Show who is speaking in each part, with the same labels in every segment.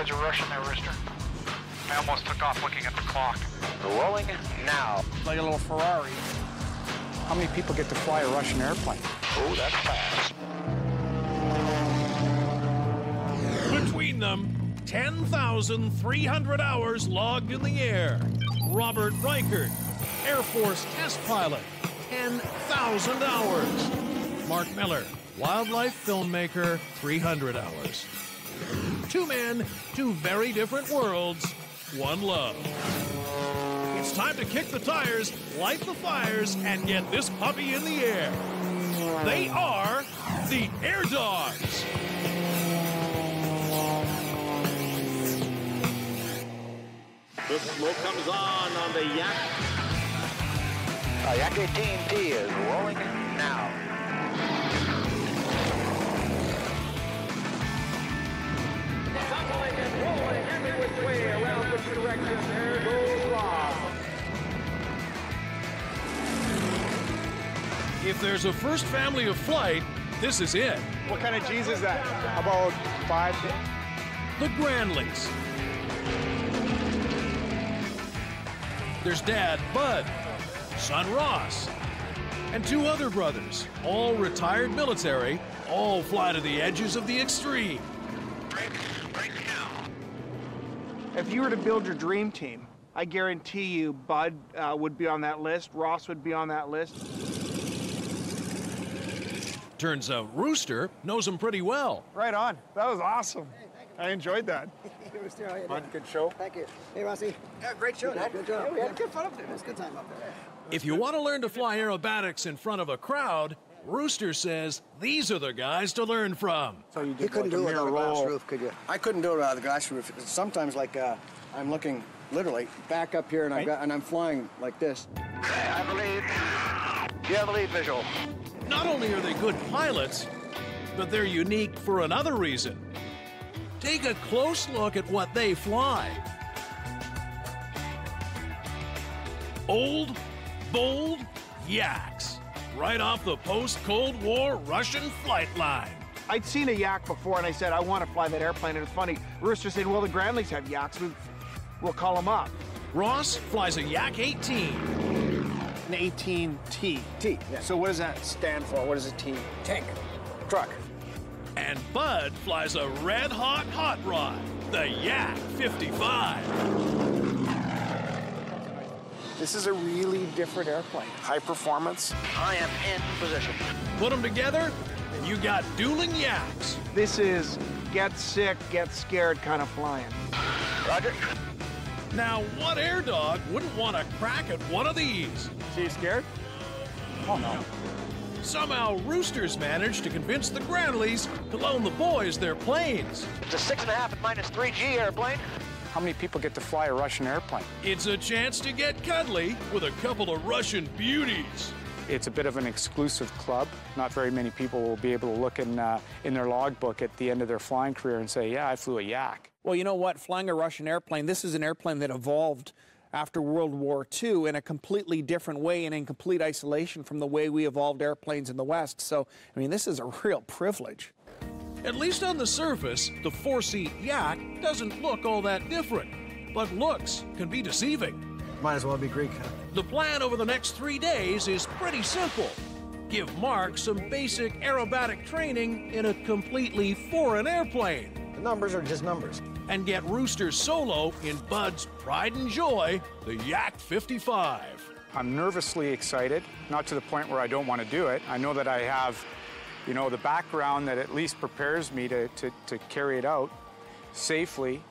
Speaker 1: How's your Russian there, Rooster? I almost took off looking at the clock.
Speaker 2: Rolling now.
Speaker 3: Like a little Ferrari. How many people get to fly a Russian airplane?
Speaker 2: Oh, that's fast.
Speaker 4: Between them, 10,300 hours logged in the air. Robert Reichert, Air Force test pilot, 10,000 hours. Mark Miller, wildlife filmmaker, 300 hours. Two men, two very different worlds, one love. It's time to kick the tires, light the fires, and get this puppy in the air. They are the Airdogs.
Speaker 5: The smoke comes on the Yak.
Speaker 2: Yak 18T is rolling now.
Speaker 5: Tumbling and rolling every which way around which direction. There goes Rob.
Speaker 4: If there's a first family of flight, this is it.
Speaker 3: What kind of G's is that? About 5?
Speaker 4: The Granleys. There's Dad, Bud, son Ross, and two other brothers, all retired military, all fly to the edges of the extreme.
Speaker 1: Right now.
Speaker 3: If you were to build your dream team, I guarantee you Bud would be on that list, Ross would be on that list.
Speaker 4: Turns out Rooster knows them pretty well.
Speaker 3: Right on. That was awesome. I enjoyed that.
Speaker 6: Hey, Rooster, how you doing?
Speaker 3: Good show.
Speaker 6: Thank you. Hey, Rossi. Yeah, great show, Dad. Good job. Yeah, we had good fun up there. It was a good time up there.
Speaker 4: If you want to learn to fly aerobatics in front of a crowd, Rooster says these are the guys to learn from.
Speaker 3: So you
Speaker 6: You couldn't do it on a glass roof, could you?
Speaker 7: I couldn't do it on the glass roof. Sometimes, like, I'm looking literally back up here, and I'm flying like this.
Speaker 2: I believe. You have a lead visual.
Speaker 4: Not only are they good pilots, but they're unique for another reason. Take a close look at what they fly. Old, bold Yaks, right off the post-Cold War Russian flight line.
Speaker 3: I'd seen a Yak before, and I said, I want to fly that airplane, and it's funny. Rooster said, well, the Granleys have Yaks. We'll call them up.
Speaker 4: Ross flies a Yak 18.
Speaker 3: An 18T.
Speaker 7: T, yeah.
Speaker 3: So what does that stand for? What is a T?
Speaker 7: Tank. Truck.
Speaker 4: And Bud flies a red-hot hot rod, the Yak 55.
Speaker 3: This is a really different airplane. High performance.
Speaker 2: I am in position.
Speaker 4: Put them together, and you got dueling Yaks.
Speaker 3: This is get sick, get scared kind of flying.
Speaker 2: Roger.
Speaker 4: Now, what Airdog wouldn't want to crack at one of these?
Speaker 3: See you scared? Oh, no.
Speaker 4: Somehow, Roosters managed to convince the Granleys to loan the boys their planes.
Speaker 2: It's a 6.5 at -3G airplane.
Speaker 3: How many people get to fly a Russian airplane?
Speaker 4: It's a chance to get cuddly with a couple of Russian beauties.
Speaker 3: It's a bit of an exclusive club. Not very many people will be able to look in their logbook at the end of their flying career and say, yeah, I flew a Yak.
Speaker 8: Well, you know what? Flying a Russian airplane, this is an airplane that evolved after World War II in a completely different way and in complete isolation from the way we evolved airplanes in the West. So, I mean, this is a real privilege.
Speaker 4: At least on the surface, the 4-seat Yak doesn't look all that different. But looks can be deceiving.
Speaker 7: Might as well be Greek, huh?
Speaker 4: The plan over the next 3 days is pretty simple. Give Mark some basic aerobatic training in a completely foreign airplane.
Speaker 7: The numbers are just numbers.
Speaker 4: And get Rooster solo in Bud's pride and joy, the Yak 55.
Speaker 3: I'm nervously excited, not to the point where I don't want to do it. I know that I have, you know, the background that at least prepares me to carry it out safely.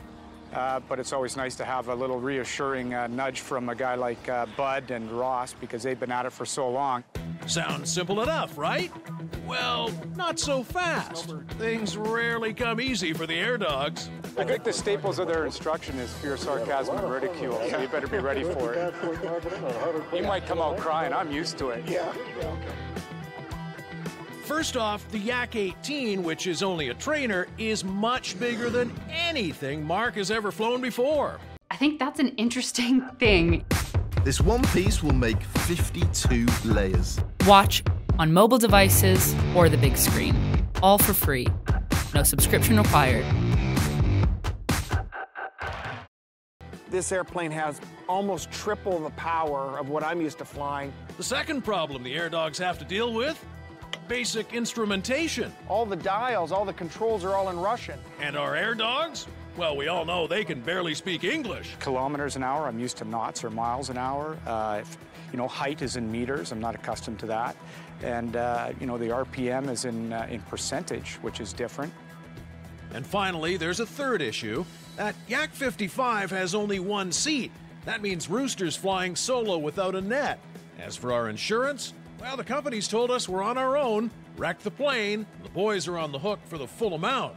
Speaker 3: But it's always nice to have a little reassuring nudge from a guy like Bud and Ross, because they've been at it for so long.
Speaker 4: Sounds simple enough, right? Well, not so fast. Things rarely come easy for the Airdogs.
Speaker 3: I think the staples of their instruction is fear, sarcasm, and ridicule, so you better be ready for it. You might come out crying. I'm used to it.
Speaker 7: Yeah.
Speaker 4: First off, the Yak 18, which is only a trainer, is much bigger than anything Mark has ever flown before.
Speaker 9: I think that's an interesting thing.
Speaker 10: This one piece will make 52 layers.
Speaker 9: Watch on mobile devices or the big screen. All for free. No subscription required.
Speaker 8: This airplane has almost triple the power of what I'm used to flying.
Speaker 4: The second problem the Airdogs have to deal with, basic instrumentation.
Speaker 8: All the dials, all the controls are all in Russian.
Speaker 4: And our Airdogs? Well, we all know they can barely speak English.
Speaker 3: Kilometers an hour, I'm used to knots or miles an hour. You know, height is in meters, I'm not accustomed to that. And, you know, the RPM is in percentage, which is different.
Speaker 4: And finally, there's a third issue. That Yak 55 has only one seat. That means Rooster's flying solo without a net. As for our insurance, well, the company's told us we're on our own, wrecked the plane, the boys are on the hook for the full amount.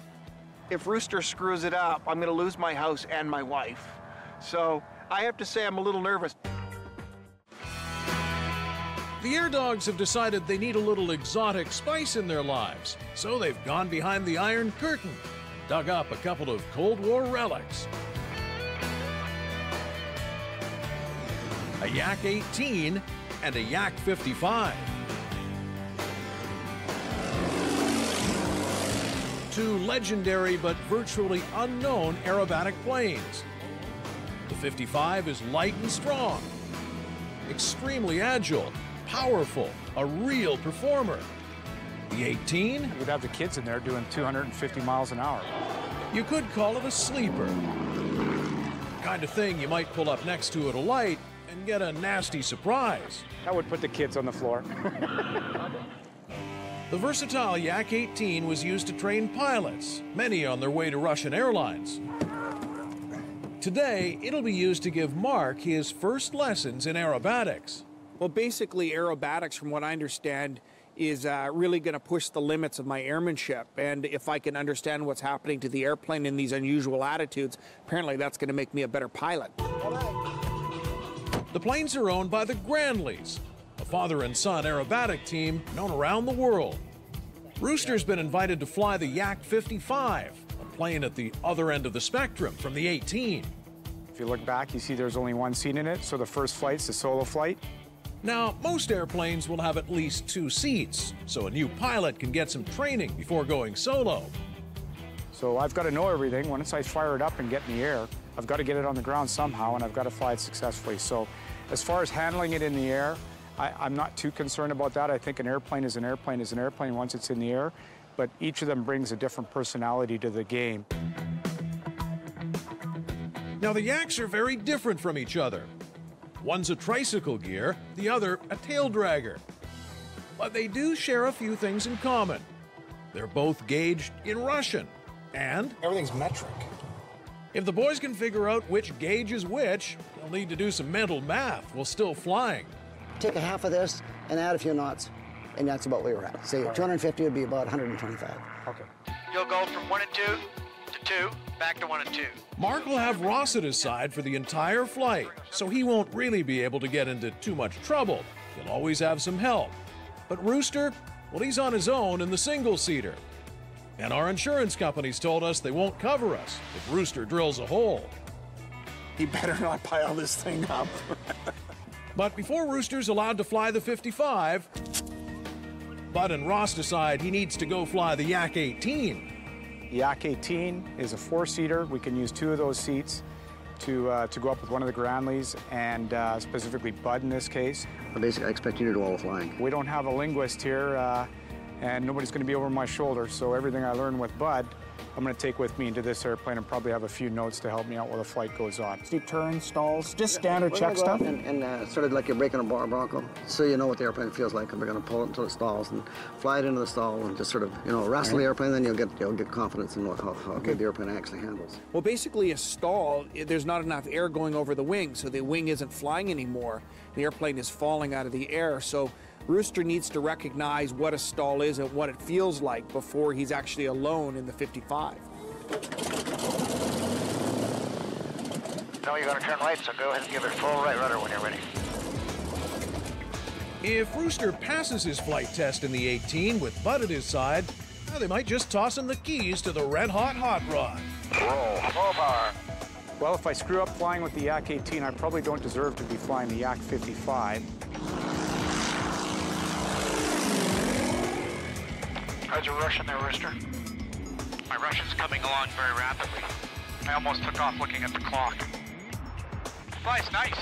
Speaker 6: If Rooster screws it up, I'm going to lose my house and my wife. So I have to say I'm a little nervous.
Speaker 4: The Airdogs have decided they need a little exotic spice in their lives, so they've gone behind the Iron Curtain, dug up a couple of Cold War relics. A Yak 18 and a Yak 55. Two legendary but virtually unknown aerobatic planes. The 55 is light and strong, extremely agile, powerful, a real performer. The 18?
Speaker 3: We'd have the kids in there doing 250 miles an hour.
Speaker 4: You could call it a sleeper. Kind of thing you might pull up next to at a light and get a nasty surprise.
Speaker 3: That would put the kids on the floor.
Speaker 4: The versatile Yak 18 was used to train pilots, many on their way to Russian airlines. Today, it'll be used to give Mark his first lessons in aerobatics.
Speaker 8: Well, basically, aerobatics, from what I understand, is really going to push the limits of my airmanship. And if I can understand what's happening to the airplane in these unusual attitudes, apparently that's going to make me a better pilot.
Speaker 4: The planes are owned by the Granleys, a father and son aerobatic team known around the world. Rooster's been invited to fly the Yak 55, a plane at the other end of the spectrum from the 18.
Speaker 3: If you look back, you see there's only one seat in it, so the first flight's the solo flight.
Speaker 4: Now, most airplanes will have at least 2 seats, so a new pilot can get some training before going solo.
Speaker 3: So I've got to know everything. Once I fire it up and get in the air, I've got to get it on the ground somehow, and I've got to fly it successfully. So as far as handling it in the air, I'm not too concerned about that. I think an airplane is an airplane is an airplane once it's in the air, but each of them brings a different personality to the game.
Speaker 4: Now, the Yaks are very different from each other. One's a tricycle gear, the other a tail dragger. But they do share a few things in common. They're both gauged in Russian, and
Speaker 7: Everything's metric.
Speaker 4: if the boys can figure out which gauge is which, they'll need to do some mental math while still flying.
Speaker 11: Take a half of this and add a few knots, and that's about where we're at. Say 250 would be about 125.
Speaker 3: Okay.
Speaker 2: You'll go from 1 and 2 to 2, back to 1 and 2.
Speaker 4: Mark will have Ross at his side for the entire flight, so he won't really be able to get into too much trouble. He'll always have some help. But Rooster, well, he's on his own in the single-seater. And our insurance company's told us they won't cover us if Rooster drills a hole.
Speaker 8: He better not pile this thing up.
Speaker 4: But before Rooster's allowed to fly the 55, Bud and Ross decide he needs to go fly the Yak 18.
Speaker 3: The Yak 18 is a 4-seater. We can use 2 of those seats to go up with one of the Granleys, and specifically Bud in this case.
Speaker 11: Basically, I expect you to do all the flying.
Speaker 3: We don't have a linguist here, and nobody's going to be over my shoulder, so everything I learn with Bud, I'm going to take with me into this airplane and probably have a few notes to help me out while the flight goes on.
Speaker 11: Steep turns, stalls, just standard check stuff. And sort of like you're breaking a Bronco, so you know what the airplane feels like, and we're going to pull it until it stalls and fly it into the stall and just sort of, you know, wrestle the airplane, then you'll get confidence in how good the airplane actually handles.
Speaker 8: Well, basically a stall, there's not enough air going over the wing, so the wing isn't flying anymore. The airplane is falling out of the air, so Rooster needs to recognize what a stall is and what it feels like before he's actually alone in the 55.
Speaker 2: No, you're going to turn right, so go ahead and give it full right rudder when you're ready.
Speaker 4: If Rooster passes his flight test in the 18 with Bud at his side, well, they might just toss him the keys to the red-hot hot rod.
Speaker 2: Roll, full power.
Speaker 3: Well, if I screw up flying with the Yak 18, I probably don't deserve to be flying the Yak 55.
Speaker 1: How's your Russian there, Rooster? My Russian's coming along very rapidly. I almost took off looking at the clock. flies nice.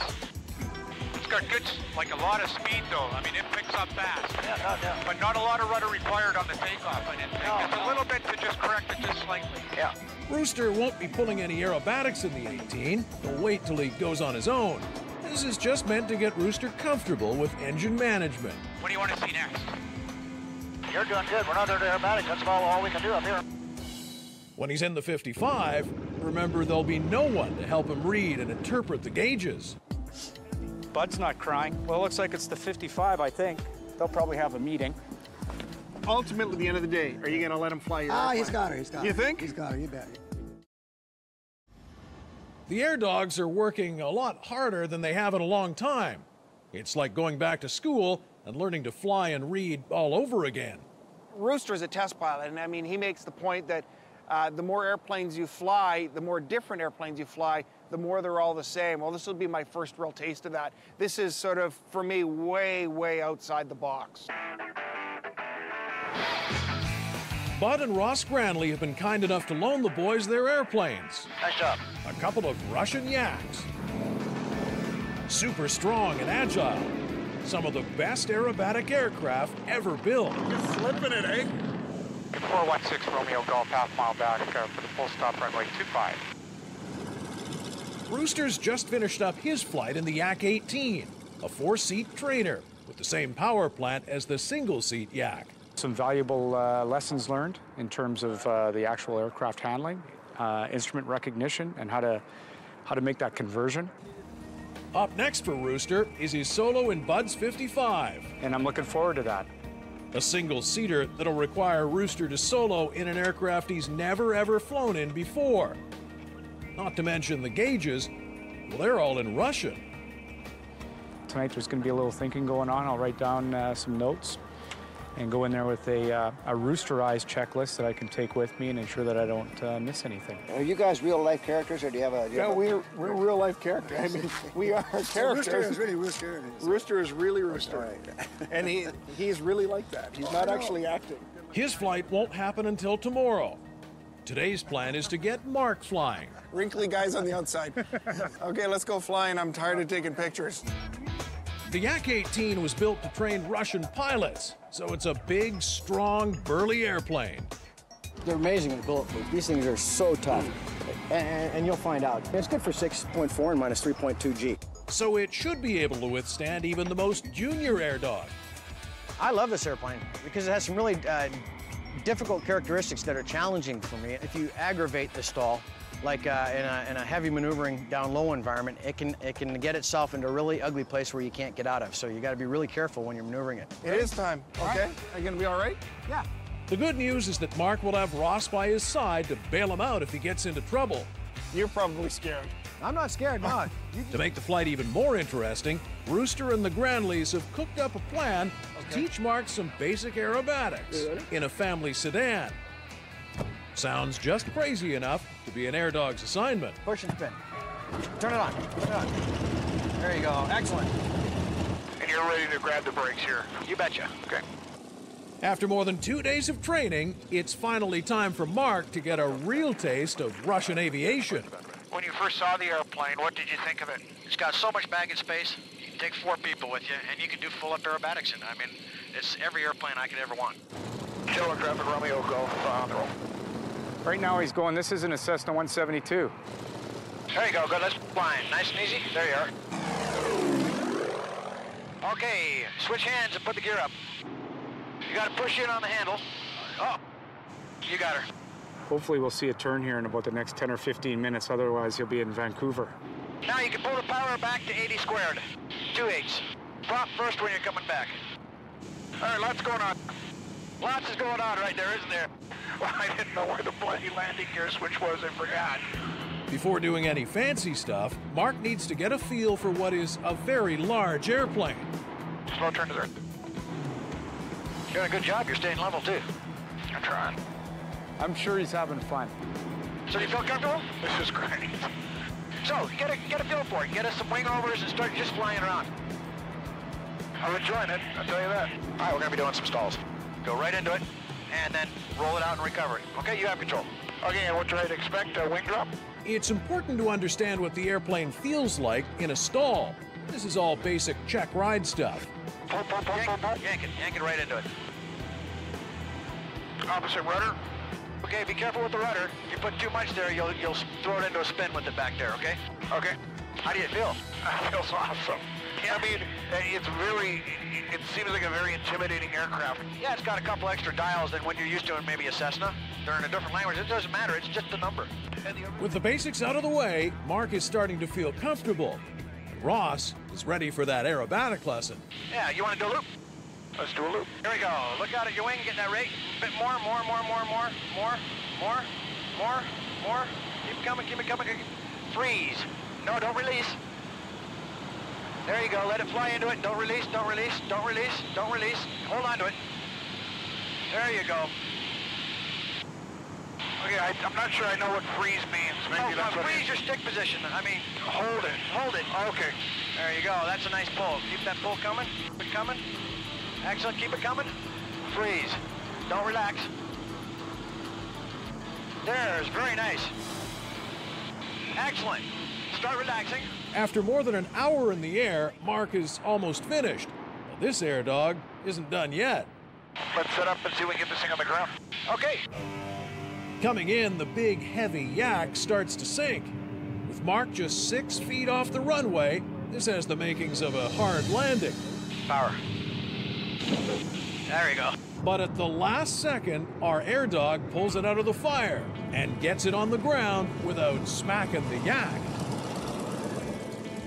Speaker 1: It's got good, like a lot of speed though. I mean, it picks up fast.
Speaker 2: Yeah.
Speaker 1: But not a lot of rudder required on the takeoff, I didn't think. Just a little bit to just correct it just slightly.
Speaker 2: Yeah.
Speaker 4: Rooster won't be pulling any aerobatics in the 18. He'll wait till he goes on his own. This is just meant to get Rooster comfortable with engine management.
Speaker 1: What do you want to see next?
Speaker 2: You're doing good. We're not there to aerobatics. That's about all we can do up here.
Speaker 4: When he's in the 55, remember there'll be no one to help him read and interpret the gauges.
Speaker 3: Bud's not crying. Well, it looks like it's the 55, I think. They'll probably have a meeting.
Speaker 6: Ultimately, at the end of the day, are you going to let him fly your airplane?
Speaker 11: He's got her. He's got her.
Speaker 6: You think?
Speaker 11: He's got her. You bet.
Speaker 4: The Airdogs are working a lot harder than they have in a long time. It's like going back to school and learning to fly and read all over again.
Speaker 6: Rooster is a test pilot, and I mean, he makes the point that the more airplanes you fly, the more different airplanes you fly, the more they're all the same. Well, this will be my first real taste of that. This is sort of, for me, way, way outside the box.
Speaker 4: Bud and Ross Granley have been kind enough to loan the boys their airplanes.
Speaker 2: Nice job.
Speaker 4: A couple of Russian Yaks. Super strong and agile. Some of the best aerobatic aircraft ever built.
Speaker 6: You're flipping it, eh?
Speaker 1: 416 Romeo Golf, half-mile back for the full stop runway 25.
Speaker 4: Rooster's just finished up his flight in the Yak 18, a 4-seat trainer with the same power plant as the single-seat Yak.
Speaker 3: Some valuable lessons learned in terms of the actual aircraft handling, instrument recognition, and how to make that conversion.
Speaker 4: Up next for Rooster is his solo in Bud's 55.
Speaker 3: And I'm looking forward to that.
Speaker 4: A single-seater that'll require Rooster to solo in an aircraft he's never ever flown in before. Not to mention the gauges, well, they're all in Russian.
Speaker 3: Tonight there's going to be a little thinking going on. I'll write down some notes and go in there with a roosterized checklist that I can take with me and ensure that I don't miss anything.
Speaker 7: Are you guys real-life characters, or do you have a...
Speaker 6: We're real-life characters. I mean, we are characters.
Speaker 7: Rooster is really Rooster.
Speaker 6: Rooster is really Rooster.
Speaker 7: Right.
Speaker 6: And he's really like that. He's not actually acting.
Speaker 4: His flight won't happen until tomorrow. Today's plan is to get Mark flying.
Speaker 6: Wrinkly guys on the outside. Okay, let's go flying. I'm tired of taking pictures.
Speaker 4: The Yak 18 was built to train Russian pilots, so it's a big, strong, burly airplane.
Speaker 7: They're amazing in bulletproof. These things are so tough, and you'll find out. It's good for 6.4 and minus 3.2 G.
Speaker 4: So it should be able to withstand even the most junior Airdog.
Speaker 7: I love this airplane because it has some really difficult characteristics that are challenging for me. If you aggravate the stall, like in a heavy maneuvering down low environment, it can get itself into a really ugly place where you can't get out of. So you got to be really careful when you're maneuvering it.
Speaker 6: It is time. Okay? Are you going to be all right?
Speaker 7: Yeah.
Speaker 4: The good news is that Mark will have Ross by his side to bail him out if he gets into trouble.
Speaker 6: You're probably scared.
Speaker 7: I'm not scared, no.
Speaker 4: To make the flight even more interesting, Rooster and the Granleys have cooked up a plan to teach Mark some basic aerobatics in a family sedan. Sounds just crazy enough to be an Airdog's assignment.
Speaker 7: Push and spin. Turn it on. Turn it on. There you go. Excellent.
Speaker 1: And you're ready to grab the brakes here.
Speaker 2: You betcha.
Speaker 1: Okay.
Speaker 4: After more than 2 days of training, it's finally time for Mark to get a real taste of Russian aviation.
Speaker 1: When you first saw the airplane, what did you think of it?
Speaker 2: It's got so much baggage space. You can take 4 people with you, and you can do full-up aerobatics in it. I mean, it's every airplane I could ever want.
Speaker 1: Kilo traffic, Romeo Golf, on the roll.
Speaker 3: Right now he's going, this isn't a Cessna 172.
Speaker 2: There you go, good. Let's fly. Nice and easy. There you are. Okay, switch hands and put the gear up. You got to push in on the handle. Oh, you got her.
Speaker 3: Hopefully we'll see a turn here in about the next 10 or 15 minutes, otherwise you'll be in Vancouver.
Speaker 2: Now you can pull the power back to 80 squared. 2/8. Prop first when you're coming back.
Speaker 1: All right, lots going on.
Speaker 2: Lots is going on right there, isn't there?
Speaker 1: Well, I didn't know where the bloody landing gear switch was. I forgot.
Speaker 4: Before doing any fancy stuff, Mark needs to get a feel for what is a very large airplane.
Speaker 1: Slow turn to the...
Speaker 2: You're doing a good job. You're staying level, too.
Speaker 1: I'm trying.
Speaker 3: I'm sure he's having fun.
Speaker 2: So do you feel comfortable?
Speaker 1: This is great.
Speaker 2: So, get a feel for it. Get us some wing overs and start just flying around.
Speaker 1: I'm enjoying it, I'll tell you that.
Speaker 2: All right, we're going to be doing some stalls. Go right into it. and then roll it out and recover it. Okay, you have control.
Speaker 1: Okay, and what do I expect? A wing drop?
Speaker 4: It's important to understand what the airplane feels like in a stall. This is all basic check ride stuff.
Speaker 1: Pull, pull, pull, pull, pull.
Speaker 2: Yank it right into it.
Speaker 1: Opposite rudder.
Speaker 2: Okay, be careful with the rudder. If you put too much there, you'll throw it into a spin with it back there, okay?
Speaker 1: Okay.
Speaker 2: How do you feel?
Speaker 1: It feels awesome. I mean, it seems like a very intimidating aircraft.
Speaker 2: Yeah, it's got a couple extra dials than when you're used to in maybe a Cessna. They're in a different language. It doesn't matter. It's just a number.
Speaker 4: With the basics out of the way, Mark is starting to feel comfortable. And Ross is ready for that aerobatic lesson.
Speaker 2: Yeah, you want to do a loop?
Speaker 1: Let's do a loop.
Speaker 2: Here we go. Look out at your wing. Get that rate. A bit more. Keep it coming. Freeze. No, don't release. There you go. Let it fly into it. Don't release. Hold on to it. There you go.
Speaker 1: Okay, I'm not sure I know what freeze means. Maybe that's what
Speaker 2: freeze your stick position. I mean,
Speaker 1: hold it. Okay.
Speaker 2: There you go. That's a nice pull. Keep that pull coming. Keep it coming. Excellent. Keep it coming. Freeze. Don't relax. There's very nice. Excellent. Start relaxing.
Speaker 4: After more than an hour in the air, Mark is almost finished. But this Airdog isn't done yet.
Speaker 1: Let's set up and see if we can get this thing on the ground.
Speaker 2: Okay.
Speaker 4: Coming in, the big, heavy yak starts to sink. With Mark just 6 feet off the runway, this has the makings of a hard landing.
Speaker 2: Power. There you go.
Speaker 4: But at the last second, our Airdog pulls it out of the fire and gets it on the ground without smacking the yak.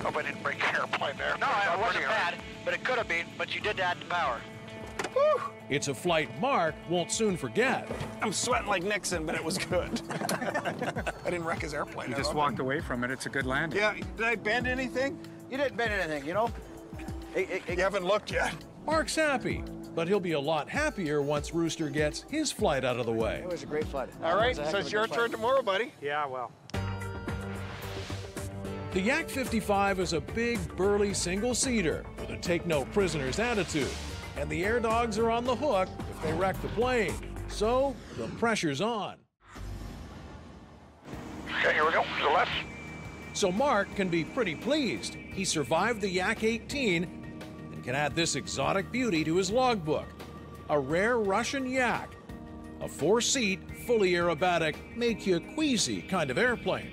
Speaker 1: Hope I didn't break the airplane there.
Speaker 2: No, it wasn't bad, but it could have been, but you did add the power.
Speaker 6: Woo!
Speaker 4: It's a flight Mark won't soon forget.
Speaker 6: I'm sweating like Nixon, but it was good. I didn't wreck his airplane.
Speaker 3: You just walked away from it. It's a good landing.
Speaker 6: Yeah, did I bend anything?
Speaker 7: You didn't bend anything, you know?
Speaker 6: You haven't looked yet.
Speaker 4: Mark's happy, but he'll be a lot happier once Rooster gets his flight out of the way.
Speaker 7: It was a great flight.
Speaker 6: All right, so it's your turn tomorrow, buddy.
Speaker 3: Yeah, well.
Speaker 4: The Yak 55 is a big, burly single-seater with a take-no-prisoners attitude, and the Airdogs are on the hook if they wreck the plane. So the pressure's on.
Speaker 1: Okay, here we go. To the left.
Speaker 4: So Mark can be pretty pleased. He survived the Yak 18 and can add this exotic beauty to his logbook. A rare Russian Yak. A 4-seat, fully aerobatic, make you queasy kind of airplane.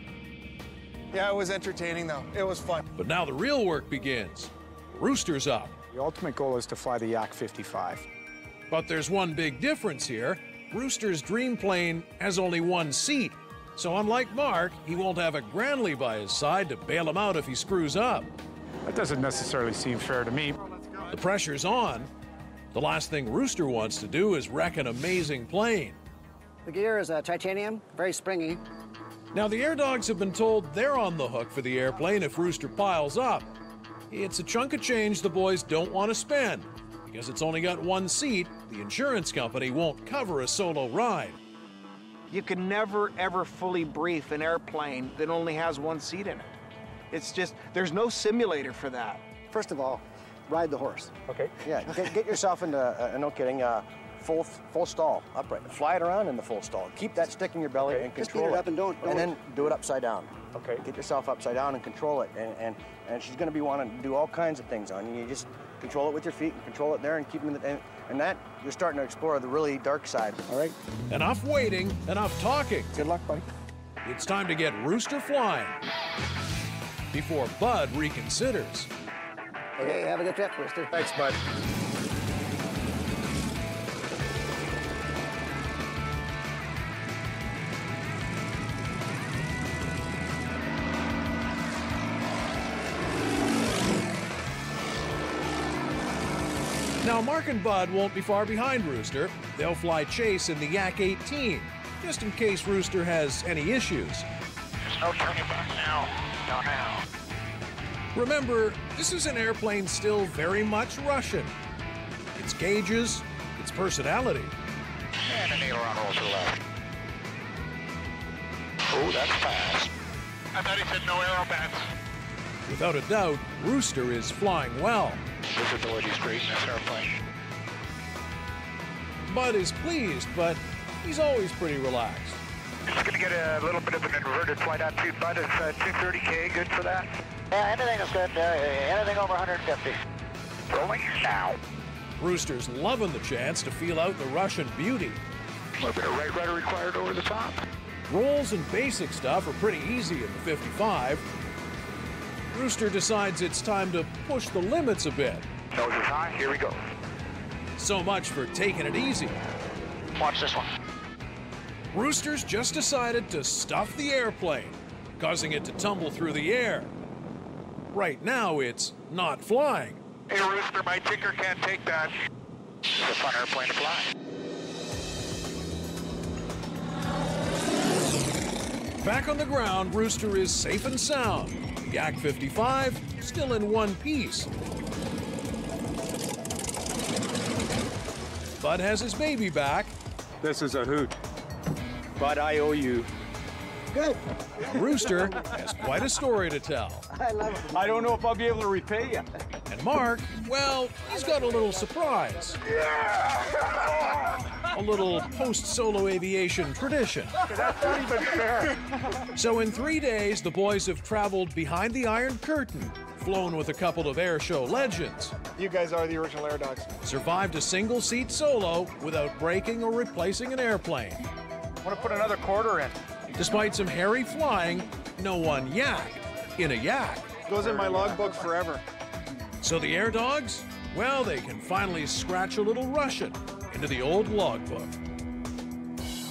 Speaker 6: Yeah, it was entertaining, though. It was fun.
Speaker 4: But now the real work begins. Rooster's up.
Speaker 3: The ultimate goal is to fly the Yak 55.
Speaker 4: But there's one big difference here. Rooster's dream plane has only 1 seat. So unlike Mark, he won't have a Granley by his side to bail him out if he screws up.
Speaker 3: That doesn't necessarily seem fair to me.
Speaker 4: The pressure's on. The last thing Rooster wants to do is wreck an amazing plane.
Speaker 11: The gear is titanium, very springy.
Speaker 4: Now, the Airdogs have been told they're on the hook for the airplane if Rooster piles up. It's a chunk of change the boys don't want to spend. Because it's only got 1 seat, the insurance company won't cover a solo ride.
Speaker 6: You can never, ever fully brief an airplane that only has 1 seat in it. It's just, there's no simulator for that.
Speaker 11: First of all, ride the horse.
Speaker 3: Okay.
Speaker 7: Yeah, get yourself into, no kidding, full stall, upright. Fly it around in the full stall. Keep that stick in your belly and control
Speaker 11: Just get it up and don't
Speaker 7: and then do it upside down.
Speaker 3: Okay.
Speaker 7: Get yourself upside down and control it. And she's going to be wanting to do all kinds of things on you. You just control it with your feet and control it there and keep them in the, and that, you're starting to explore the really dark side. All right?
Speaker 4: Enough waiting, enough talking.
Speaker 6: Good luck, buddy.
Speaker 4: It's time to get Rooster flying before Bud reconsiders.
Speaker 11: Okay, have a good trip, Rooster.
Speaker 6: Thanks, bud.
Speaker 4: Now, Mark and Bud won't be far behind Rooster. They'll fly chase in the Yak 18, just in case Rooster has any issues.
Speaker 1: There's no turning back now. Not now.
Speaker 4: Remember, this is an airplane still very much Russian. Its gauges, its personality.
Speaker 1: And an aileron roll to the left. Oh, that's fast. I thought he said no aerobats.
Speaker 4: Without a doubt, Rooster is flying well.
Speaker 1: Visibility straight in this airplane.
Speaker 4: Bud is pleased, but he's always pretty relaxed.
Speaker 1: Just gonna get a little bit of an inverted flight on to Bud. Is 230K good for that?
Speaker 2: Yeah, anything is good. Anything over 150.
Speaker 1: Rolling now.
Speaker 4: Rooster's loving the chance to feel out the Russian beauty.
Speaker 1: A little bit of right rudder required over the top.
Speaker 4: Rolls and basic stuff are pretty easy in the 55. Rooster decides it's time to push the limits a bit.
Speaker 1: Nose is high, here we go.
Speaker 4: So much for taking it easy.
Speaker 2: Watch this one.
Speaker 4: Rooster's just decided to stuff the airplane, causing it to tumble through the air. Right now, it's not flying.
Speaker 1: Hey, Rooster, my ticker can't take that. It's a fun airplane to fly.
Speaker 4: Back on the ground, Rooster is safe and sound. The Yak 55 still in one piece. Bud has his baby back.
Speaker 3: This is a hoot. But I owe you.
Speaker 11: Good.
Speaker 4: Rooster has quite a story to tell.
Speaker 11: I love it.
Speaker 3: I don't know if I'll be able to repay you.
Speaker 4: And Mark, well, he's got a little surprise. A little post-solo aviation tradition.
Speaker 3: That's not even fair.
Speaker 4: So in 3 days, the boys have traveled behind the Iron Curtain, flown with a couple of air show legends,
Speaker 6: You guys are the original Airdogs.
Speaker 4: survived a single-seat solo without breaking or replacing an airplane.
Speaker 3: I want to put another quarter in.
Speaker 4: Despite some hairy flying, no one yak in a yak.
Speaker 6: Goes in my logbook forever.
Speaker 4: So the Airdogs, well, they can finally scratch a little Russian into the old logbook.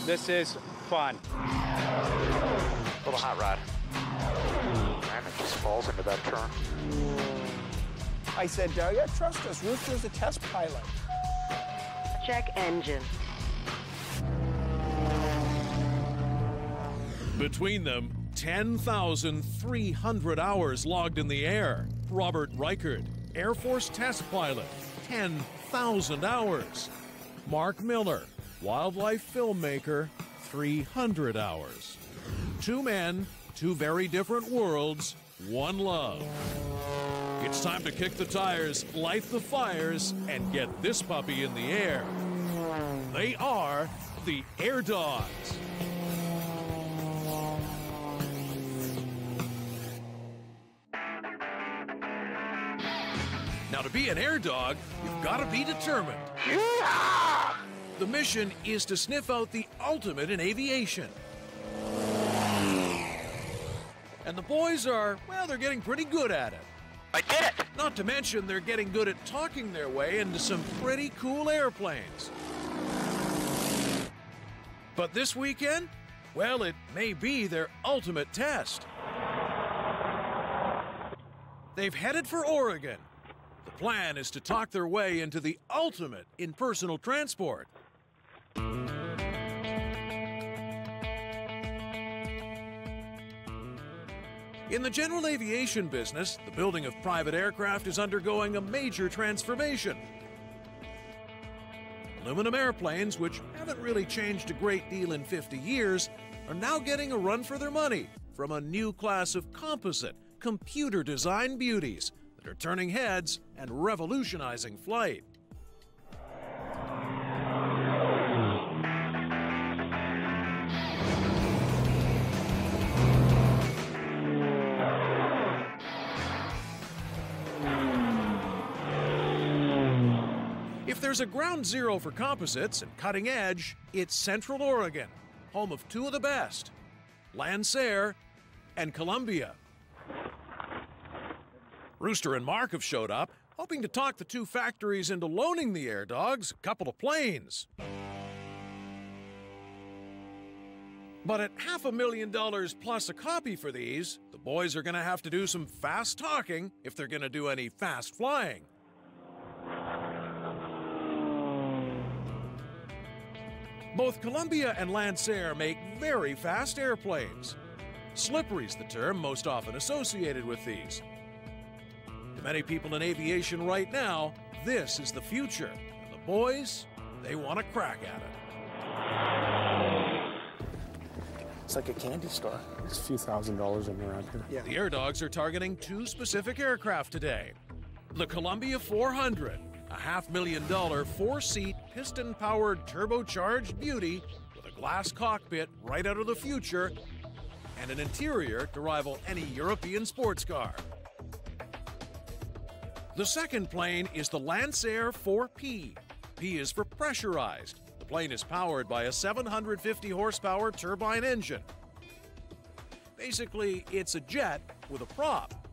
Speaker 3: This is fun.
Speaker 1: Little hot rod. And it just falls into that turn.
Speaker 6: I said, yeah, trust us. Rooster's a test pilot.
Speaker 12: Check engine.
Speaker 4: Between them, 10,300 hours logged in the air. Robert Reichert, Air Force test pilot, 10,000 hours. Mark Miller, wildlife filmmaker, 300 hours. Two men, two very different worlds, one love. It's time to kick the tires, light the fires, and get this puppy in the air. They are the Airdogs. Now, to be an Airdog, you've got to be determined.
Speaker 1: Yeah!
Speaker 4: The mission is to sniff out the ultimate in aviation. And the boys are, well, they're getting pretty good at it.
Speaker 1: I did it!
Speaker 4: Not to mention, they're getting good at talking their way into some pretty cool airplanes. But this weekend, well, it may be their ultimate test. They've headed for Oregon. The plan is to talk their way into the ultimate in personal transport. In the general aviation business, the building of private aircraft is undergoing a major transformation. Aluminum airplanes, which haven't really changed a great deal in 50 years, are now getting a run for their money from a new class of composite, computer-designed beauties that are turning heads and revolutionizing flight. If there's a ground zero for composites and cutting edge, it's Central Oregon, home of two of the best, Lancair and Columbia. Rooster and Mark have showed up, hoping to talk the two factories into loaning the Airdogs a couple of planes. But at $500,000 plus a copy for these, the boys are going to have to do some fast talking if they're going to do any fast flying. Both Columbia and Lancair make very fast airplanes. Slippery's the term most often associated with these. To many people in aviation right now, this is the future. And the boys, they want to crack at it.
Speaker 13: It's like a candy store. There's a few $1,000s in around here.
Speaker 6: Yeah.
Speaker 4: The Airdogs are targeting two specific aircraft today. The Columbia 400, A $500,000 four-seat piston-powered turbocharged beauty with a glass cockpit right out of the future and an interior to rival any European sports car. The second plane is the Lancair IV. P is for pressurized. The plane is powered by a 750 horsepower turbine engine. Basically, it's a jet with a prop,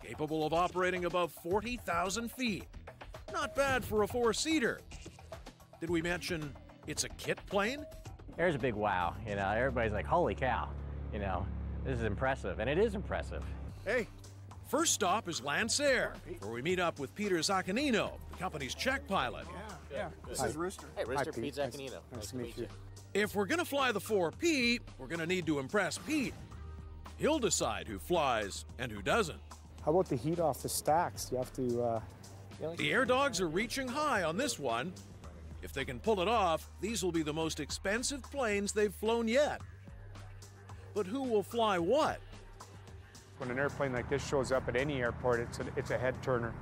Speaker 4: capable of operating above 40,000 feet. Not bad for a four-seater. Did we mention it's a kit plane?
Speaker 14: There's a big wow, you know, everybody's like, holy cow, you know, this is impressive, and it is impressive.
Speaker 4: Hey, first stop is Lancair, where we meet up with Peter Zaccanino, the company's check pilot.
Speaker 3: Yeah.
Speaker 15: This is Rooster. Hey, Rooster, Pete Zaccanino.
Speaker 3: Nice to meet you.
Speaker 4: If we're gonna fly the 4P, we're gonna need to impress Pete. He'll decide who flies and who doesn't.
Speaker 13: How about the heat off the stacks? You have to...
Speaker 4: The Airdogs are reaching high on this one. If they can pull it off, these will be the most expensive planes they've flown yet. But who will fly what?
Speaker 3: When an airplane like this shows up at any airport, it's a head turner.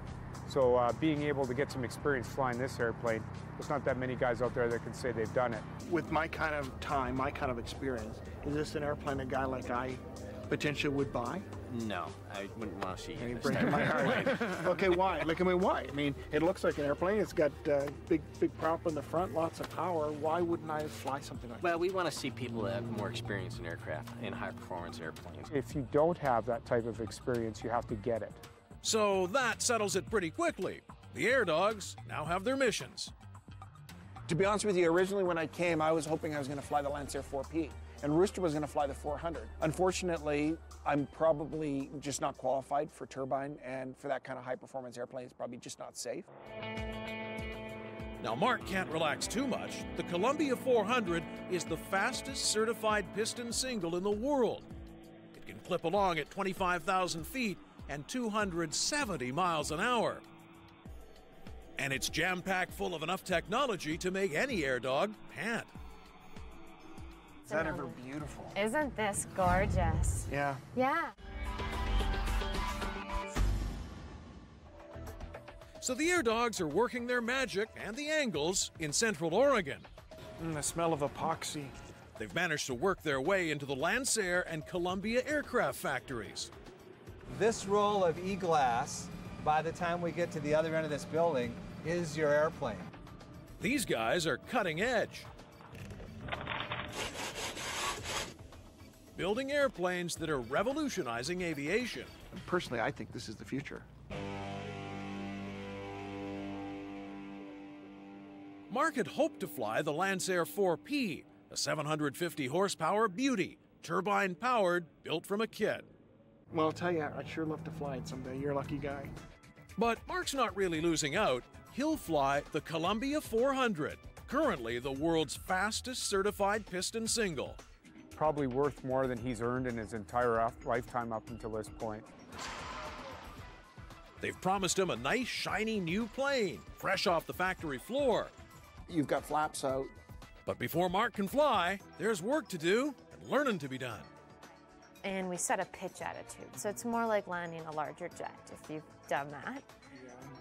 Speaker 3: So being able to get some experience flying this airplane, there's not that many guys out there that can say they've done it.
Speaker 6: With my kind of time, my kind of experience, is this an airplane a guy like I potentially would buy?
Speaker 15: No, I wouldn't want to see you.
Speaker 6: Break my heart. Okay, why? Like, I mean, why? I mean, it looks like an airplane. It's got big prop in the front, lots of power. Why wouldn't I fly something like that?
Speaker 15: Well, we want to see people that have more experience in aircraft, in high-performance airplanes.
Speaker 3: If you don't have that type of experience, you have to get it.
Speaker 4: So that settles it pretty quickly. The Airdogs now have their missions.
Speaker 6: To be honest with you, originally when I came, I was hoping I was going to fly the Lancair 4P, and Rooster was going to fly the 400. Unfortunately, I'm probably just not qualified for turbine, and for that kind of high-performance airplane, it's probably just not safe.
Speaker 4: Now, Mark can't relax too much. The Columbia 400 is the fastest certified piston single in the world. It can clip along at 25,000 feet and 270 miles an hour. And it's jam-packed full of enough technology to make any Airdog pant.
Speaker 6: Is that ever beautiful?
Speaker 16: Isn't this gorgeous?
Speaker 6: Yeah.
Speaker 16: Yeah.
Speaker 4: So the Airdogs are working their magic and the angles in Central Oregon.
Speaker 6: The smell of epoxy.
Speaker 4: They've managed to work their way into the Lancair and Columbia aircraft factories.
Speaker 17: This roll of e-glass, by the time we get to the other end of this building, is your airplane.
Speaker 4: These guys are cutting edge. Building airplanes that are revolutionizing aviation.
Speaker 6: Personally, I think this is the future.
Speaker 4: Mark had hoped to fly the Lancair 4P, a 750 horsepower beauty, turbine-powered, built from a kit.
Speaker 6: Well, I'll tell you, I'd sure love to fly it someday. You're a lucky guy.
Speaker 4: But Mark's not really losing out. He'll fly the Columbia 400, currently the world's fastest certified piston single.
Speaker 3: Probably worth more than he's earned in his entire lifetime up until this point.
Speaker 4: They've promised him a nice, shiny new plane, fresh off the factory floor.
Speaker 6: You've got flaps out.
Speaker 4: But before Mark can fly, there's work to do and learning to be done.
Speaker 16: And we set a pitch attitude, so it's more like landing a larger jet, if you've done that.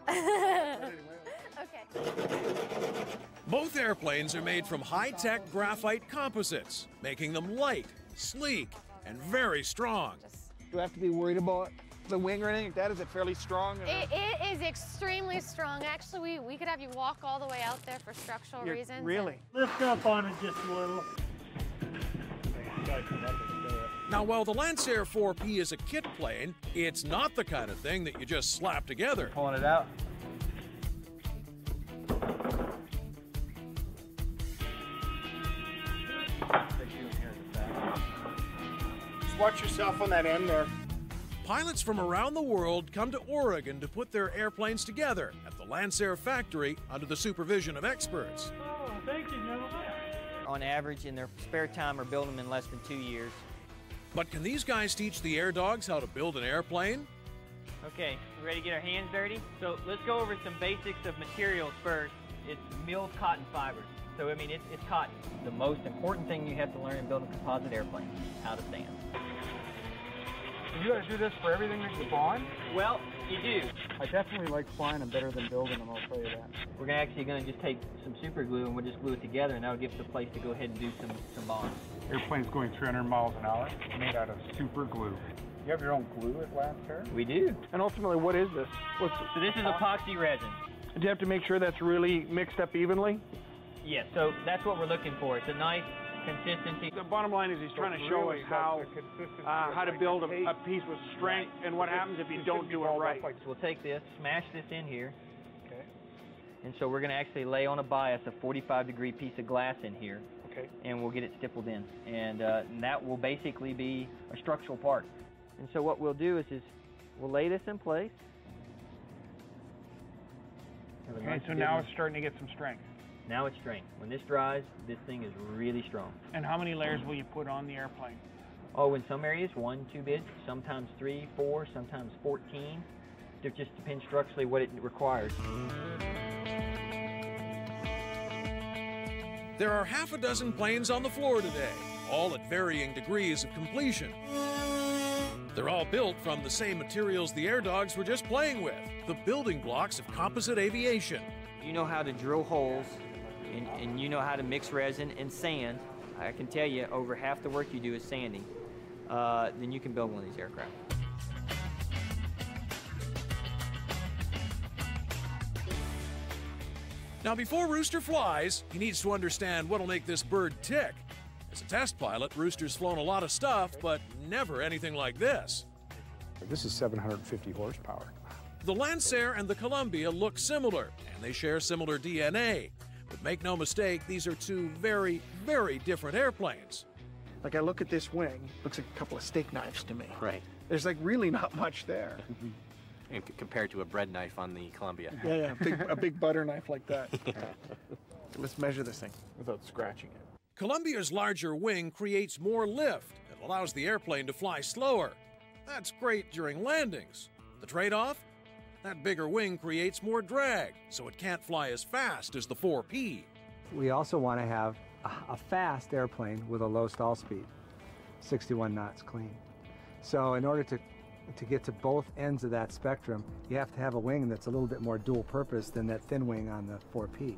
Speaker 16: Yeah. Okay.
Speaker 4: Both airplanes are made from high-tech graphite composites, making them light, sleek, and very strong.
Speaker 6: Do I have to be worried about the wing or anything like that? Is it fairly strong?
Speaker 16: It is extremely strong. Actually, we could have you walk all the way out there for structural reasons.
Speaker 6: Really?
Speaker 18: Lift up on it just a little.
Speaker 4: Now, while the Lancair 4P is a kit plane, it's not the kind of thing that you just slap together.
Speaker 17: Pulling it out.
Speaker 6: Just watch yourself on that end there.
Speaker 4: Pilots from around the world come to Oregon to put their airplanes together at the Lancair factory under the supervision of experts.
Speaker 18: Oh, thank you, gentlemen.
Speaker 19: On average, in their spare time, are building them in less than 2 years.
Speaker 4: But can these guys teach the Airdogs how to build an airplane?
Speaker 19: Okay, we ready to get our hands dirty? So let's go over some basics of materials first. It's milled cotton fibers. So, I mean, it's cotton. The most important thing you have to learn in building a composite airplane, how to sand.
Speaker 18: You got to do this for everything that you bond?
Speaker 19: Well, You do.
Speaker 20: I definitely like flying them better than building them, I'll tell you that.
Speaker 19: We're actually going to just take some super glue and we'll just glue it together, and that'll give us a place to go ahead and do some bonds.
Speaker 3: Airplane's going 300 miles an hour, made out of super glue. You have your own glue at Lancair?
Speaker 19: We do.
Speaker 20: And ultimately, what is this?
Speaker 19: So this is epoxy resin.
Speaker 20: Do you have to make sure that's really mixed up evenly?
Speaker 19: Yes, so that's what we're looking for. It's a nice consistency.
Speaker 20: The bottom line is he's trying to show us how to build a piece with strength and what happens if you don't do it right.
Speaker 19: So we'll take this, smash this in here. Okay. And so we're going to actually lay on a bias a 45-degree piece of glass in here.
Speaker 20: Okay.
Speaker 19: And we'll get it stippled in. And that will basically be a structural part. And so what we'll do is we'll lay this in place.
Speaker 20: Okay, so now it's starting to get some strength.
Speaker 19: Now it's strength. When this dries, this thing is really strong.
Speaker 20: And how many layers will you put on the airplane?
Speaker 19: Oh, in some areas, 1, 2 bits, sometimes 3, 4, sometimes 14. It just depends structurally what it requires.
Speaker 4: There are half a dozen planes on the floor today, all at varying degrees of completion. They're all built from the same materials the Airdogs were just playing with, the building blocks of composite aviation.
Speaker 19: You know how to drill holes, and you know how to mix resin and sand. I can tell you, over half the work you do is sanding. Then you can build one of these aircraft.
Speaker 4: Now, before Rooster flies, he needs to understand what'll make this bird tick. As a test pilot, Rooster's flown a lot of stuff, but never anything like this.
Speaker 3: This is 750 horsepower.
Speaker 4: The Lancair and the Columbia look similar, and they share similar DNA. But make no mistake, these are two very, very different airplanes.
Speaker 20: Like, I look at this wing, looks like a couple of steak knives to me.
Speaker 15: Right.
Speaker 20: There's like really not much there.
Speaker 15: And compared to a bread knife on the Columbia.
Speaker 20: Yeah, a big butter knife like that. Let's measure this thing without scratching it.
Speaker 4: Columbia's larger wing creates more lift and allows the airplane to fly slower. That's great during landings. The trade-off? That bigger wing creates more drag, so it can't fly as fast as the 4P.
Speaker 17: We also want to have a fast airplane with a low stall speed, 61 knots clean. So in order to get to both ends of that spectrum, you have to have a wing that's a little bit more dual purpose than that thin wing on the 4P.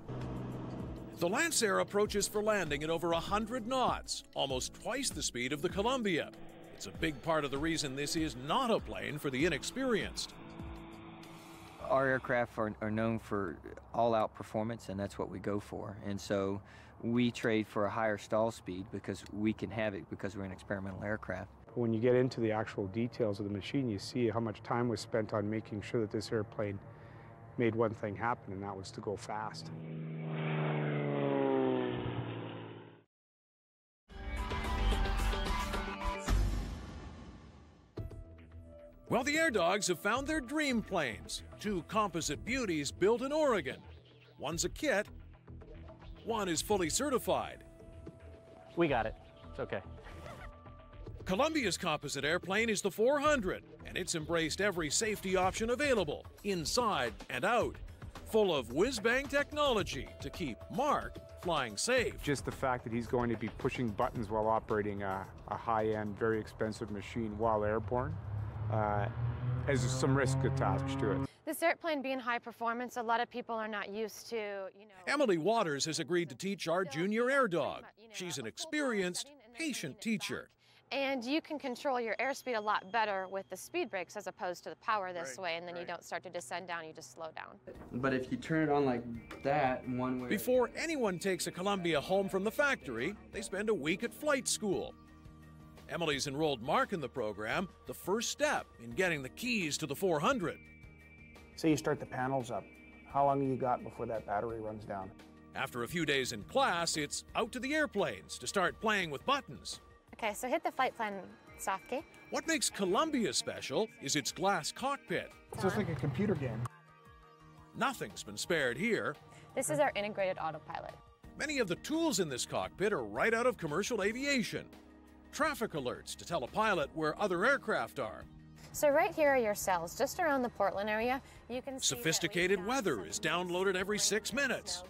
Speaker 4: The Lancair approaches for landing at over 100 knots, almost twice the speed of the Columbia. It's a big part of the reason this is not a plane for the inexperienced.
Speaker 19: Our aircraft are known for all-out performance, and that's what we go for. And so we trade for a higher stall speed because we can have it because we're an experimental aircraft.
Speaker 3: When you get into the actual details of the machine, you see how much time was spent on making sure that this airplane made one thing happen, and that was to go fast.
Speaker 4: Well, the Airdogs have found their dream planes, two composite beauties built in Oregon. One's a kit, one is fully certified.
Speaker 14: We got it. It's okay.
Speaker 4: Columbia's composite airplane is the 400, and it's embraced every safety option available, inside and out, full of whiz-bang technology to keep Mark flying safe.
Speaker 3: Just the fact that he's going to be pushing buttons while operating a high-end, very expensive machine while airborne, has some risk attached to it.
Speaker 16: This airplane being high performance, a lot of people are not used to, you know.
Speaker 4: Emily Waters has agreed to teach our junior Airdog. She's an experienced, patient teacher.
Speaker 16: And you can control your airspeed a lot better with the speed brakes as opposed to the power this way, and then you don't start to descend down, you just slow down.
Speaker 21: But if you turn it on like that, one way...
Speaker 4: Before anyone takes a Columbia home from the factory, they spend a week at flight school. Emily's enrolled Mark in the program, the first step in getting the keys to the 400.
Speaker 7: Say you start the panels up. How long have you got before that battery runs down?
Speaker 4: After a few days in class, it's out to the airplanes to start playing with buttons.
Speaker 16: Okay, so hit the flight plan soft key.
Speaker 4: What makes Columbia special is its glass cockpit.
Speaker 20: It's just like a computer game.
Speaker 4: Nothing's been spared here.
Speaker 16: This is our integrated autopilot.
Speaker 4: Many of the tools in this cockpit are right out of commercial aviation. Traffic alerts to tell a pilot where other aircraft are.
Speaker 16: So right here are your cells, just around the Portland area. You can see
Speaker 4: sophisticated weather is downloaded every 6 minutes.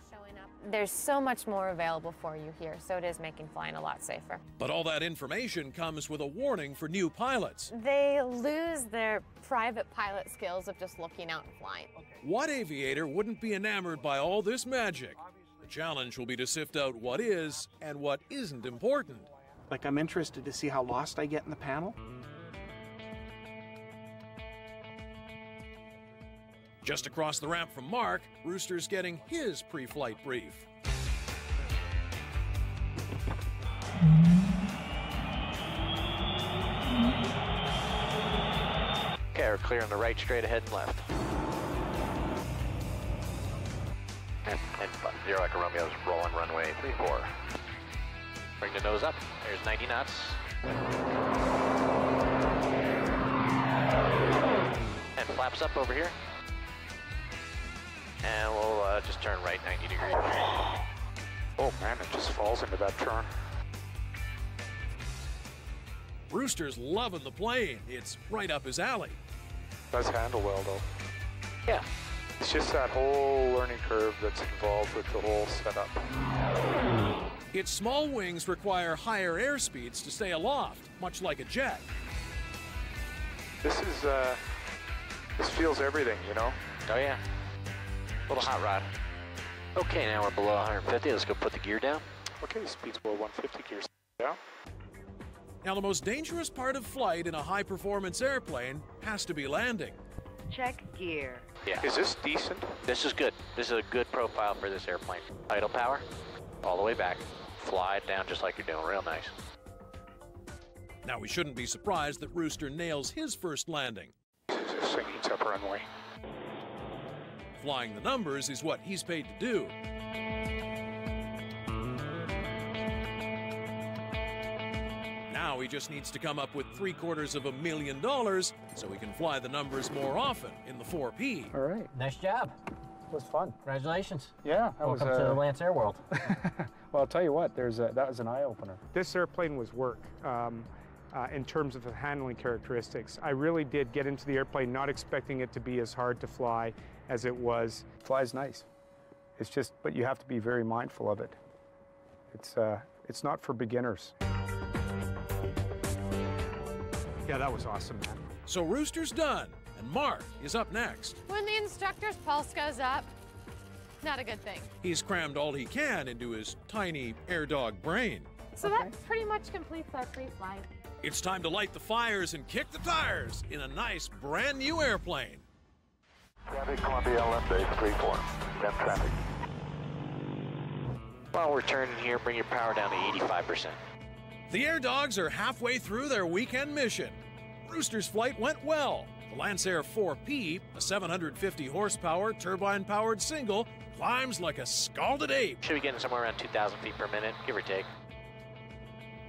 Speaker 16: There's so much more available for you here, so it is making flying a lot safer.
Speaker 4: But all that information comes with a warning for new pilots.
Speaker 16: They lose their private pilot skills of just looking out and flying.
Speaker 4: What aviator wouldn't be enamored by all this magic? The challenge will be to sift out what is and what isn't important.
Speaker 6: Like, I'm interested to see how lost I get in the panel.
Speaker 4: Just across the ramp from Mark, Rooster's getting his pre-flight brief.
Speaker 2: Okay, we're clear on the right, straight ahead and left. And 0 Echo Romeo's rolling runway 34. Bring the nose up. There's 90 knots. And flaps up over here. And we'll just turn right 90 degrees.
Speaker 3: Oh man, it just falls into that turn.
Speaker 4: Rooster's loving the plane. It's right up his alley.
Speaker 3: Does handle well though.
Speaker 2: Yeah.
Speaker 3: It's just that whole learning curve that's involved with the whole setup.
Speaker 4: Its small wings require higher air speeds to stay aloft, much like a jet.
Speaker 3: This feels everything, you know?
Speaker 2: Oh yeah. Little hot rod. Okay, now we're below 150. Let's go put the gear down.
Speaker 3: Okay, speed's below 150, gears down.
Speaker 4: Now, the most dangerous part of flight in a high-performance airplane has to be landing.
Speaker 12: Check gear.
Speaker 2: Yeah.
Speaker 3: Is this decent?
Speaker 2: This is good. This is a good profile for this airplane. Idle power, all the way back. Fly it down just like you're doing, real nice.
Speaker 4: Now, we shouldn't be surprised that Rooster nails his first landing.
Speaker 3: Singing up runway.
Speaker 4: Flying the numbers is what he's paid to do. Now he just needs to come up with $750,000 so he can fly the numbers more often in the 4P.
Speaker 3: All right.
Speaker 14: Nice job.
Speaker 3: It was fun.
Speaker 14: Congratulations.
Speaker 3: Yeah,
Speaker 14: Welcome to the Lancair world.
Speaker 3: Well, I'll tell you what, that was an eye-opener. This airplane was work in terms of the handling characteristics. I really did get into the airplane not expecting it to be as hard to fly as it was. It flies nice. It's just, but you have to be very mindful of it. It's not for beginners. Yeah, that was awesome, man.
Speaker 4: So Rooster's done, and Mark is up next.
Speaker 16: When the instructor's pulse goes up, not a good thing.
Speaker 4: He's crammed all he can into his tiny Airdog brain.
Speaker 16: So that pretty much completes our pre-flight.
Speaker 4: It's time to light the fires and kick the tires in a nice brand new airplane.
Speaker 2: Traffic, Columbia LM base 34. 10 traffic. While we're turning here, bring your power down to 85%.
Speaker 4: The Airdogs are halfway through their weekend mission. Rooster's flight went well. The Lancair 4P, a 750 horsepower turbine-powered single, climbs like a scalded ape.
Speaker 2: Should be getting somewhere around 2,000 feet per minute, give or take.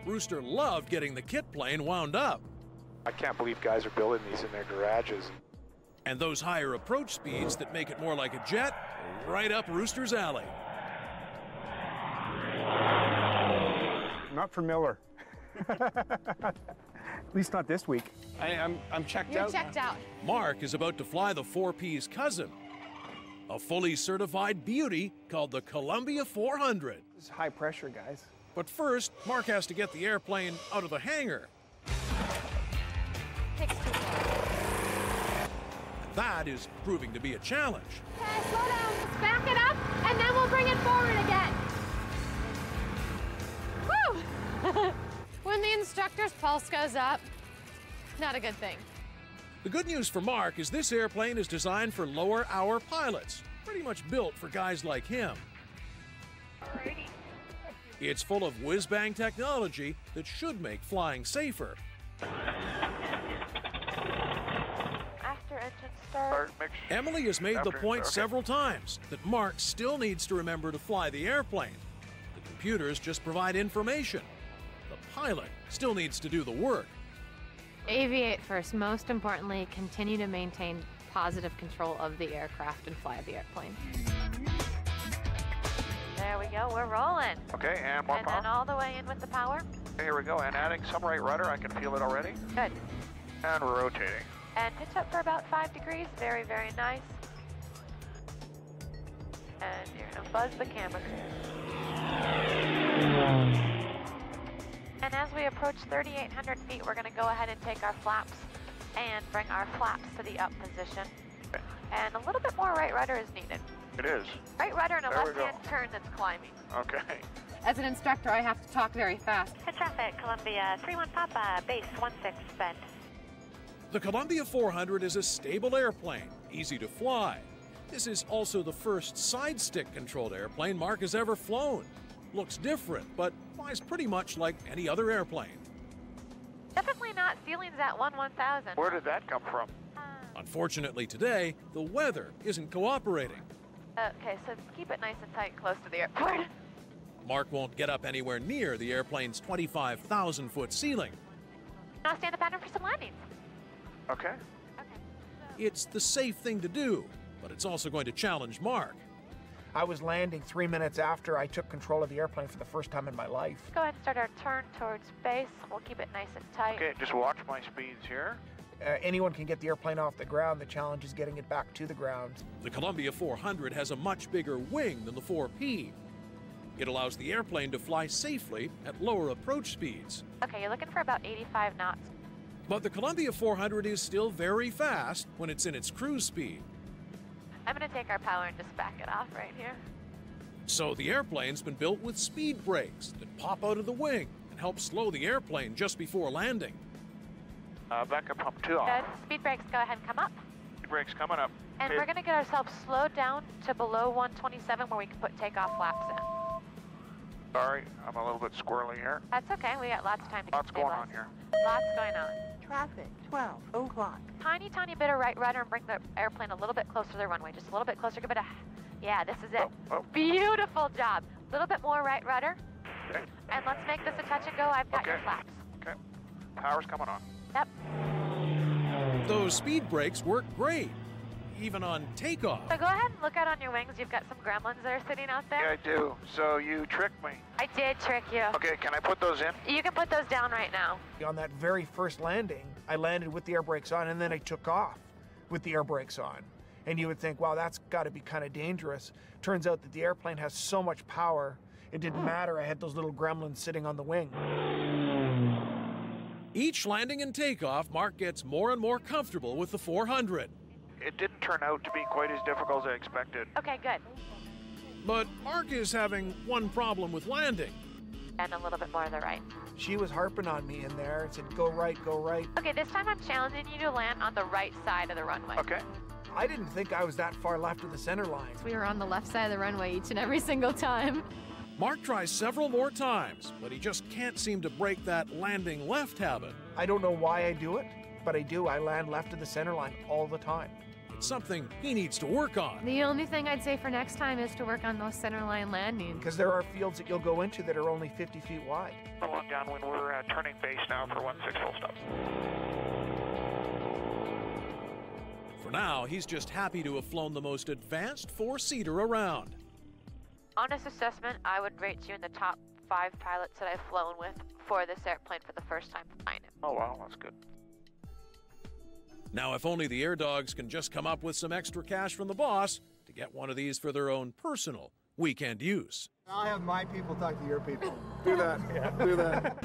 Speaker 4: Rooster loved getting the kit plane wound up.
Speaker 3: I can't believe guys are building these in their garages.
Speaker 4: And those higher approach speeds that make it more like a jet, right up Rooster's alley.
Speaker 3: Not for Miller. At least not this week.
Speaker 6: I'm checked
Speaker 16: You're
Speaker 6: out.
Speaker 16: checked out.
Speaker 4: Mark is about to fly the 4P's cousin, a fully certified beauty called the Columbia 400.
Speaker 6: This is high pressure, guys.
Speaker 4: But first, Mark has to get the airplane out of the hangar.
Speaker 16: Takes too long.
Speaker 4: That is proving to be a challenge.
Speaker 16: Okay, slow down. Let's back it up, and then we'll bring it forward again. Woo! When the instructor's pulse goes up, not a good thing.
Speaker 4: The good news for Mark is this airplane is designed for lower-hour pilots, pretty much built for guys like him.
Speaker 12: Alrighty.
Speaker 4: It's full of whiz-bang technology that should make flying safer.
Speaker 12: After engine start.
Speaker 4: Emily has made the point several times that Mark still needs to remember to fly the airplane. The computers just provide information. The pilot still needs to do the work.
Speaker 16: Aviate first. Most importantly, continue to maintain positive control of the aircraft and fly the airplane.
Speaker 12: There we go, we're rolling.
Speaker 2: Okay, and more power.
Speaker 12: And then all the way in with the power.
Speaker 2: Okay, here we go, and adding some right rudder. I can feel it already.
Speaker 12: Good.
Speaker 2: And we're rotating.
Speaker 12: And pitch up for about 5 degrees. Very, very nice. And you're gonna buzz the camera crew. And as we approach 3,800 feet, we're gonna go ahead and take our flaps and bring our flaps to the up position. And a little bit more right rudder is needed.
Speaker 1: It is.
Speaker 12: Right rudder and a left-hand turn that's climbing.
Speaker 1: Okay.
Speaker 5: As an instructor, I have to talk very fast.
Speaker 12: Good traffic, Columbia 31 Papa, base 16 bend.
Speaker 4: The Columbia 400 is a stable airplane, easy to fly. This is also the first side-stick controlled airplane Mark has ever flown. Looks different, but flies pretty much like any other airplane.
Speaker 12: Definitely not ceilings at 1,000.
Speaker 1: Where did that come from?
Speaker 4: Unfortunately today, the weather isn't cooperating.
Speaker 12: Okay, so keep it nice and tight close to the airport.
Speaker 4: Mark won't get up anywhere near the airplane's 25,000-foot ceiling.
Speaker 12: Now stand the pattern for some landings.
Speaker 1: Okay.
Speaker 4: It's the safe thing to do, but it's also going to challenge Mark.
Speaker 6: I was landing 3 minutes after I took control of the airplane for the first time in my life.
Speaker 12: Go ahead and start our turn towards base. We'll keep it nice and tight.
Speaker 1: Okay, just watch my speeds here.
Speaker 6: Anyone can get the airplane off the ground. The challenge is getting it back to the ground.
Speaker 4: The Columbia 400 has a much bigger wing than the 4P. It allows the airplane to fly safely at lower approach speeds.
Speaker 12: Okay, you're looking for about 85 knots.
Speaker 4: But the Columbia 400 is still very fast when it's in its cruise speed.
Speaker 12: I'm going to take our power and just back it off right here.
Speaker 4: So the airplane's been built with speed brakes that pop out of the wing and help slow the airplane just before landing.
Speaker 1: Backup pump 2 off.
Speaker 12: Good. Speed brakes, go ahead and come up.
Speaker 1: Speed brakes coming up.
Speaker 12: And
Speaker 1: Okay.
Speaker 12: we're going to get ourselves slowed down to below 127 where we can put takeoff flaps in.
Speaker 1: Sorry, I'm a little bit squirrely here.
Speaker 12: That's okay. We got lots of time to
Speaker 1: Lots
Speaker 12: get
Speaker 1: going
Speaker 12: stabilized.
Speaker 1: on here.
Speaker 12: Lots going on.
Speaker 5: Traffic, 12 o'clock.
Speaker 12: Tiny, tiny bit of right rudder and bring the airplane a little bit closer to the runway. Just a little bit closer. Give it a... Yeah, this is it. Beautiful job. A little bit more right rudder.
Speaker 1: Okay.
Speaker 12: And let's make this a touch and go. I've got your flaps.
Speaker 1: Okay. Power's coming on.
Speaker 12: Yep.
Speaker 4: Those speed brakes work great, even on takeoff.
Speaker 12: So go ahead and look out on your wings. You've got some gremlins that are sitting out there.
Speaker 1: Yeah, I do. So you tricked me.
Speaker 12: I did trick you.
Speaker 1: Okay, can I put those in?
Speaker 12: You can put those down right now.
Speaker 6: On that very first landing, I landed with the air brakes on, and then I took off with the air brakes on. And you would think, wow, that's got to be kind of dangerous. Turns out that the airplane has so much power, it didn't matter. I had those little gremlins sitting on the wing.
Speaker 4: Each landing and takeoff, Mark gets more and more comfortable with the 400.
Speaker 1: It didn't turn out to be quite as difficult as I expected.
Speaker 12: Okay, good.
Speaker 4: But Mark is having one problem with landing.
Speaker 12: And a little bit more to the right.
Speaker 6: She was harping on me in there and said, go right, go right.
Speaker 12: Okay, this time I'm challenging you to land on the right side of the runway.
Speaker 1: Okay.
Speaker 6: I didn't think I was that far left of the center line.
Speaker 5: We were on the left side of the runway each and every single time.
Speaker 4: Mark tries several more times, but he just can't seem to break that landing left habit.
Speaker 6: I don't know why I do it, but I do. I land left of the center line all the time.
Speaker 4: It's something he needs to work on.
Speaker 5: The only thing I'd say for next time is to work on those center line landings.
Speaker 6: Because there are fields that you'll go into that are only 50 feet wide.
Speaker 1: Along downwind, we're turning base now for 16 full stop.
Speaker 4: For now, he's just happy to have flown the most advanced four-seater around.
Speaker 12: Honest assessment, I would rate you in the top 5 pilots that I've flown with for this airplane for the first time flying it.
Speaker 1: Oh, wow, that's good.
Speaker 4: Now, if only the Airdogs can just come up with some extra cash from the boss to get one of these for their own personal weekend use.
Speaker 22: I'll have my people talk to your people.
Speaker 3: Do that. Do that.